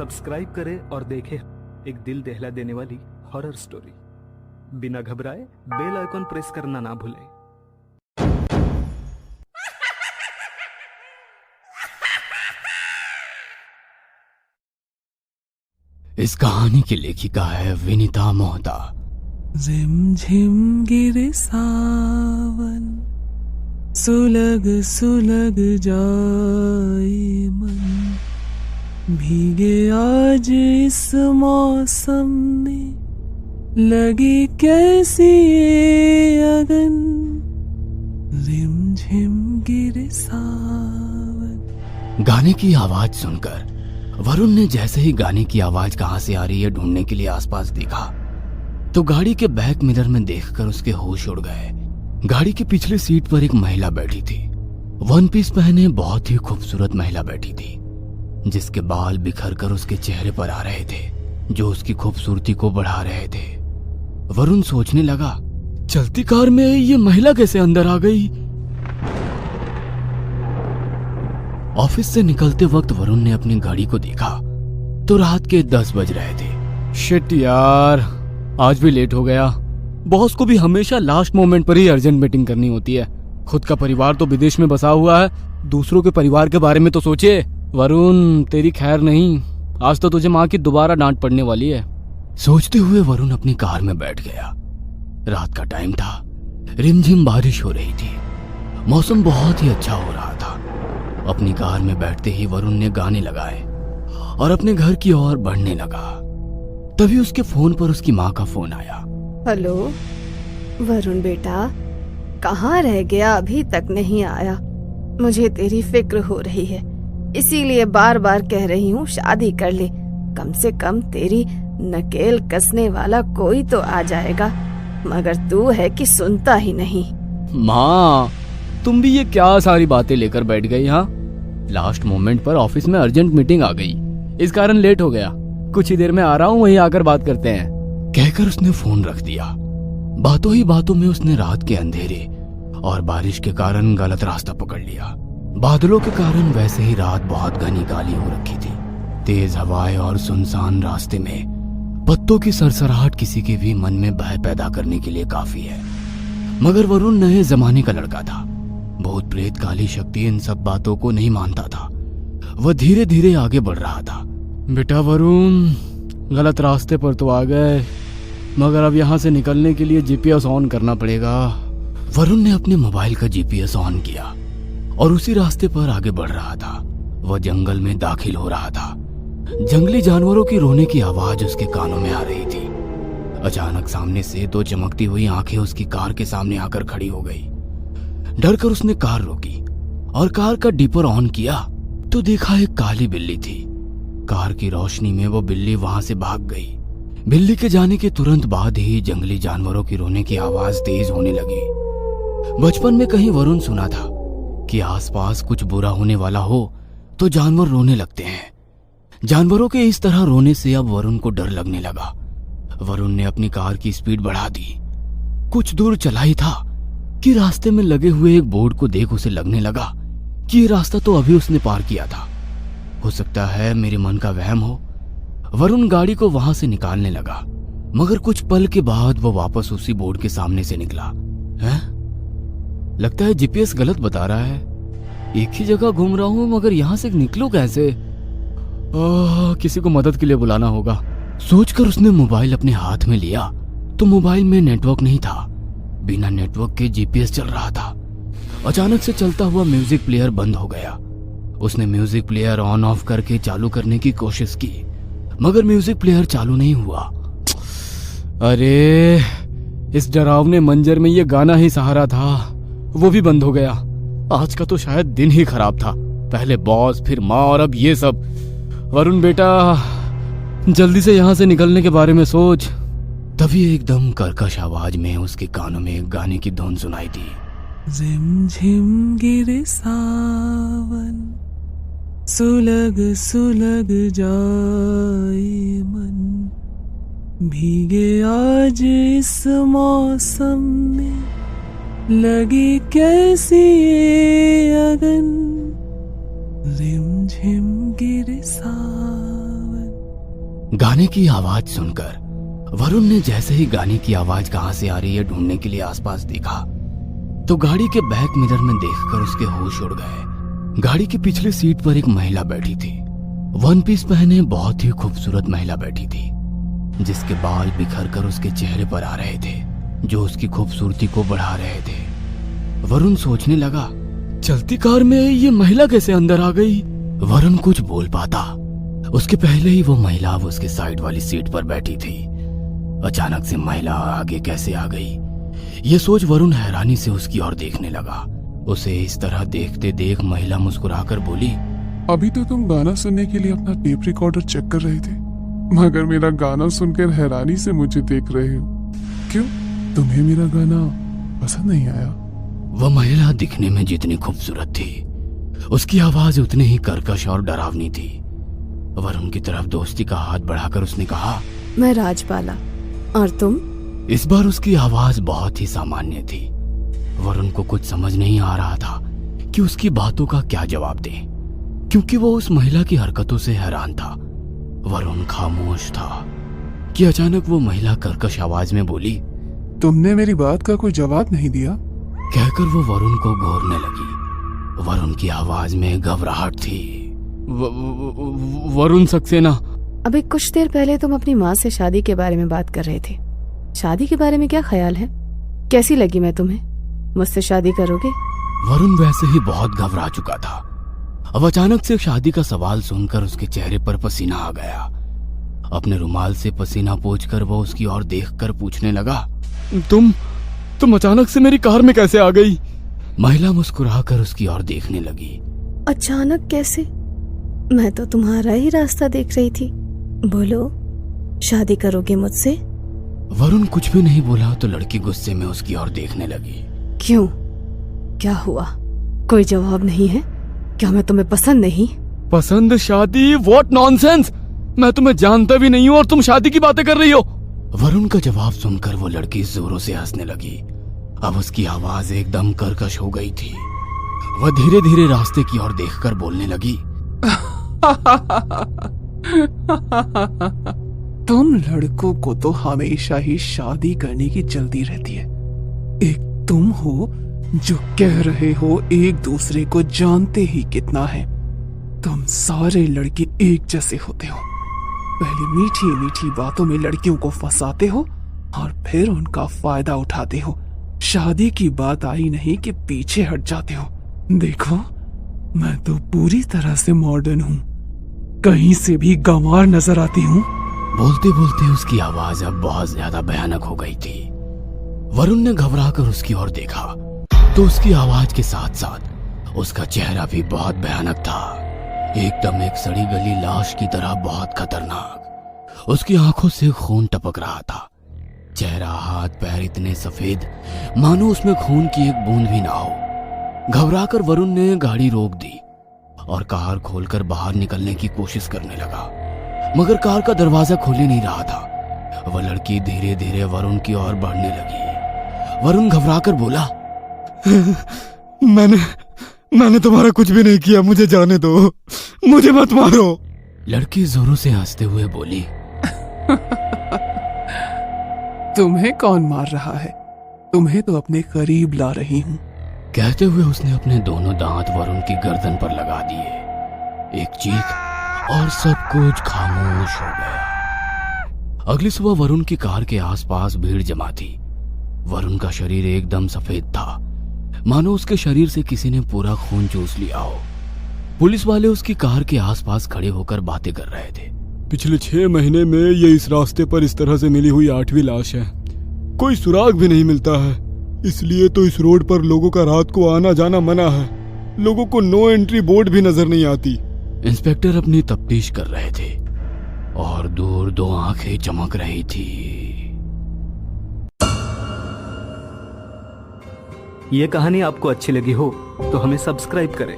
Subscribe करें और देखें एक दिल दहला देने वाली हॉरर स्टोरी। बिना घबराए बेल आइकॉन प्रेस करना ना भूलें। इस कहानी की लेखिका है विनीता मोहता। रिमझिम गिरे सावन, सुलग सुलग जाए मन, भीगे आज इस मौसम में, लगी कैसी ये अगन। रिमझिम गिरे सावन। गाने की आवाज सुनकर वरुण ने जैसे ही गाने की आवाज कहां से आ रही है ढूंढने के लिए आसपास देखा तो गाड़ी के बैक मिरर में देखकर उसके होश उड़ गए। गाड़ी की पिछली सीट पर एक महिला बैठी थी। वन पीस पहने बहुत ही खूबसूरत महिला बैठी थी, जिसके बाल बिखर कर उसके चेहरे पर आ रहे थे, जो उसकी खूबसूरती को बढ़ा रहे थे। वरुण सोचने लगा, चलती कार में ये महिला कैसे अंदर आ गई। ऑफिस से निकलते वक्त वरुण ने अपनी घड़ी को देखा तो रात के 10 बज रहे थे। शिट यार, आज भी लेट हो गया। बॉस को भी हमेशा लास्ट मोमेंट पर ही अर्जेंट मीटिंग करनी होती है। खुद का परिवार तो विदेश में बसा हुआ है, दूसरों के परिवार के बारे में तो सोचे। वरुण, तेरी खैर नहीं, आज तो तुझे माँ की दोबारा डांट पड़ने वाली है। सोचते हुए वरुण अपनी कार में बैठ गया। रात का टाइम था, रिमझिम बारिश हो रही थी, मौसम बहुत ही अच्छा हो रहा था। अपनी कार में बैठते ही वरुण ने गाने लगाए और अपने घर की ओर बढ़ने लगा। तभी उसके फोन पर उसकी माँ का फोन आया। हेलो वरुण बेटा, कहाँ रह गया, अभी तक नहीं आया। मुझे तेरी फिक्र हो रही है, इसीलिए बार बार कह रही हूँ शादी कर ले। कम से कम तेरी नकेल कसने वाला कोई तो आ जाएगा, मगर तू है कि सुनता ही नहीं। माँ, तुम भी ये क्या सारी बातें लेकर बैठ गई। हाँ, लास्ट मोमेंट पर ऑफिस में अर्जेंट मीटिंग आ गई, इस कारण लेट हो गया। कुछ ही देर में आ रहा हूँ, वहीं आकर बात करते हैं, कहकर उसने फोन रख दिया। बातों ही बातों में उसने रात के अंधेरे और बारिश के कारण गलत रास्ता पकड़ लिया। बादलों के कारण वैसे ही रात बहुत घनी काली हो रखी थी। तेज हवाएं और सुनसान रास्ते में पत्तों की सरसराहट किसी के भी मन में भय पैदा करने के लिए काफी है। मगर वरुण नए जमाने का लड़का था। भूत प्रेत काली शक्ति इन सब बातों को नहीं मानता था। वह धीरे धीरे आगे बढ़ रहा था। बेटा वरुण, गलत रास्ते पर तो आ गए, मगर अब यहाँ से निकलने के लिए जीपीएस ऑन करना पड़ेगा। वरुण ने अपने मोबाइल का जीपीएस ऑन किया और उसी रास्ते पर आगे बढ़ रहा था। वह जंगल में दाखिल हो रहा था। जंगली जानवरों की रोने की आवाज उसके कानों में आ रही थी। अचानक सामने से दो चमकती हुई आंखें उसकी कार के सामने आकर खड़ी हो गई। डरकर उसने कार रोकी और कार का डीपर ऑन किया तो देखा एक काली बिल्ली थी। कार की रोशनी में वो बिल्ली वहां से भाग गई। बिल्ली के जाने के तुरंत बाद ही जंगली जानवरों की रोने की आवाज तेज होने लगी। बचपन में कहीं वरुण सुना था कि आसपास कुछ बुरा होने वाला हो तो जानवर रोने लगते हैं। जानवरों के इस तरह रोने से अब वरुण को डर लगने लगा। वरुण ने अपनी कार की स्पीड बढ़ा दी। कुछ दूर चला ही था कि रास्ते में लगे हुए एक बोर्ड को देख उसे लगने लगा कि ये रास्ता तो अभी उसने पार किया था। हो सकता है मेरे मन का वहम हो। वरुण गाड़ी को वहां से निकालने लगा, मगर कुछ पल के बाद वो वापस उसी बोर्ड के सामने से निकला। हैं? लगता है जीपीएस गलत बता रहा है। एक ही जगह घूम रहा हूं, मगर यहां से निकलूं कैसे? किसी को मदद के लिए बुलाना होगा। सोचकर उसने मोबाइल अपने हाथ में लिया तो मोबाइल में नेटवर्क नहीं था। बिना नेटवर्क के जीपीएस चल रहा था। अचानक से चलता हुआ म्यूजिक प्लेयर बंद हो गया। उसने म्यूजिक प्लेयर ऑन ऑफ करके चालू करने की कोशिश की, मगर म्यूजिक प्लेयर चालू नहीं हुआ। अरे, इस डरावने मंजर में ये गाना ही सहारा था, वो भी बंद हो गया। आज का तो शायद दिन ही खराब था। पहले बॉस, फिर माँ और अब ये सब। वरुण बेटा, जल्दी से यहाँ से निकलने के बारे में सोच। तभी एकदम कर्कश आवाज में उसके कानों में गाने की धुन सुनाई दी। रिमझिम गिरे सावन, सुलग सुलग जाए मन, भीगे आज इस मौसम में, लगी कैसी ये अगन। रिमझिम गिरे सावन। गाने की आवाज सुनकर वरुण ने जैसे ही गाने की आवाज कहां से आ रही है ढूंढने के लिए आसपास देखा तो गाड़ी के बैक मिरर में देखकर उसके होश उड़ गए। गाड़ी की पिछली सीट पर एक महिला बैठी थी। वन पीस पहने बहुत ही खूबसूरत महिला बैठी थी, जिसके बाल बिखर कर उसके चेहरे पर आ रहे थे, जो उसकी खूबसूरती को बढ़ा रहे थे। वरुण सोचने लगा, चलती कार में ये महिला कैसे अंदर आ गई? वरुण कुछ बोल पाता उसके पहले ही वो महिला अब उसके साइड वाली सीट पर बैठी थी। अचानक से महिला आगे कैसे आ गई, ये सोच वरुण हैरानी से उसकी ओर देखने लगा। उसे इस तरह देखते देख महिला मुस्कुराकर बोली, अभी तो तुम गाना सुनने के लिए अपना टेप रिकॉर्डर चेक कर रहे थे, मगर मेरा गाना सुनकर हैरानी से मुझे देख रहे हो। क्यों, तुम्हें मेरा गाना पसंद नहीं आया? वह महिला दिखने में जितनी खूबसूरत थी, उसकी आवाज उतनी ही कर्कश और डरावनी थी। वरुण की तरफ दोस्ती का हाथ बढ़ाकर उसने कहा, मैं राजबाला, और तुम? इस बार उसकी आवाज बहुत ही सामान्य थी। वरुण को कुछ समझ नहीं आ रहा था कि उसकी बातों का क्या जवाब दे, क्योंकि वो उस महिला की हरकतों से हैरान था। वरुण खामोश था कि अचानक वो महिला कर्कश आवाज में बोली, तुमने मेरी बात का कोई जवाब नहीं दिया। कहकर वो वरुण को घूरने लगी। वरुण की आवाज में घबराहट थी। वरुण सक्सेना, अभी कुछ देर पहले तुम अपनी माँ से शादी के बारे में बात कर रहे थे। शादी के बारे में क्या ख्याल है? कैसी लगी मैं तुम्हें? मुझसे शादी करोगे? वरुण वैसे ही बहुत घबरा चुका था। अब अचानक से शादी का सवाल सुनकर उसके चेहरे पर पसीना आ गया। अपने रुमाल से पसीना पोंछकर वो उसकी ओर देखकर पूछने लगा, तुम अचानक से मेरी कार में कैसे आ गई? महिला मुस्कुराकर उसकी ओर देखने लगी। अचानक कैसे? मैं तो तुम्हारा ही रास्ता देख रही थी। बोलो, शादी करोगे मुझसे? वरुण कुछ भी नहीं बोला तो लड़की गुस्से में उसकी ओर देखने लगी। क्यों, क्या हुआ? कोई जवाब नहीं है? क्या मैं तुम्हें पसंद नहीं? पसंद? शादी? What nonsense! मैं तुम्हें जानता भी नहीं हूँ और तुम शादी की बातें कर रही हो। वरुण का जवाब सुनकर वो लड़की जोरों से हंसने लगी। अब उसकी आवाज एकदम कर्कश हो गई थी। वह धीरे धीरे रास्ते की ओर देखकर बोलने लगी, तुम लड़कों को तो हमेशा ही शादी करने की जल्दी रहती है। एक तुम हो जो कह रहे हो एक दूसरे को जानते ही कितना है। तुम सारे लड़के एक जैसे होते हो। पहले मीठी मीठी बातों में लड़कियों को फंसाते हो और फिर उनका फायदा उठाते हो। शादी की बात आई नहीं कि पीछे हट जाते हो। देखो, मैं तो पूरी तरह से मॉडर्न हूँ, कहीं से भी गंवार नजर आती हूँ। बोलते बोलते उसकी आवाज अब बहुत ज्यादा भयानक हो गई थी। वरुण ने घबराकर उसकी ओर देखा तो उसकी आवाज के साथ साथ उसका चेहरा भी बहुत भयानक था, एकदम एक सड़ी गली लाश की तरह बहुत खतरनाक। उसकी आंखों से खून टपक रहा था। चेहरा, हाथ, पैर इतने सफेद मानो उसमें खून की एक बूंद भी ना हो। घबराकर वरुण ने गाड़ी रोक दी और कार खोलकर बाहर निकलने की कोशिश करने लगा, मगर कार का दरवाजा खोल ही नहीं रहा था। वह लड़की धीरे धीरे वरुण की ओर बढ़ने लगी। वरुण घबराकर बोला, मैंने तुम्हारा कुछ भी नहीं किया, मुझे जाने दो, मुझे मत मारो। लड़की जोरों से हंसते हुए बोली, तुम्हें कौन मार रहा है? तुम्हें तो अपने करीब ला रही हूँ। कहते हुए उसने अपने दोनों दांत वरुण की गर्दन पर लगा दिए। एक चीख और सब कुछ खामोश हो गया। अगली सुबह वरुण की कार के आसपास भीड़ जमा थी। वरुण का शरीर एकदम सफेद था, मानो उसके शरीर से किसी ने पूरा खून चूस लिया हो। पुलिस वाले उसकी कार के आसपास खड़े होकर बातें कर रहे थे। पिछले 6 महीने में ये इस रास्ते पर इस तरह से मिली हुई 8वीं लाश है। कोई सुराग भी नहीं मिलता है, इसलिए तो इस रोड पर लोगों का रात को आना जाना मना है। लोगों को नो एंट्री बोर्ड भी नजर नहीं आती। इंस्पेक्टर अपनी तफ्तीश कर रहे थे और दूर 2 आंखें चमक रही थी। ये कहानी आपको अच्छी लगी हो तो हमें सब्सक्राइब करें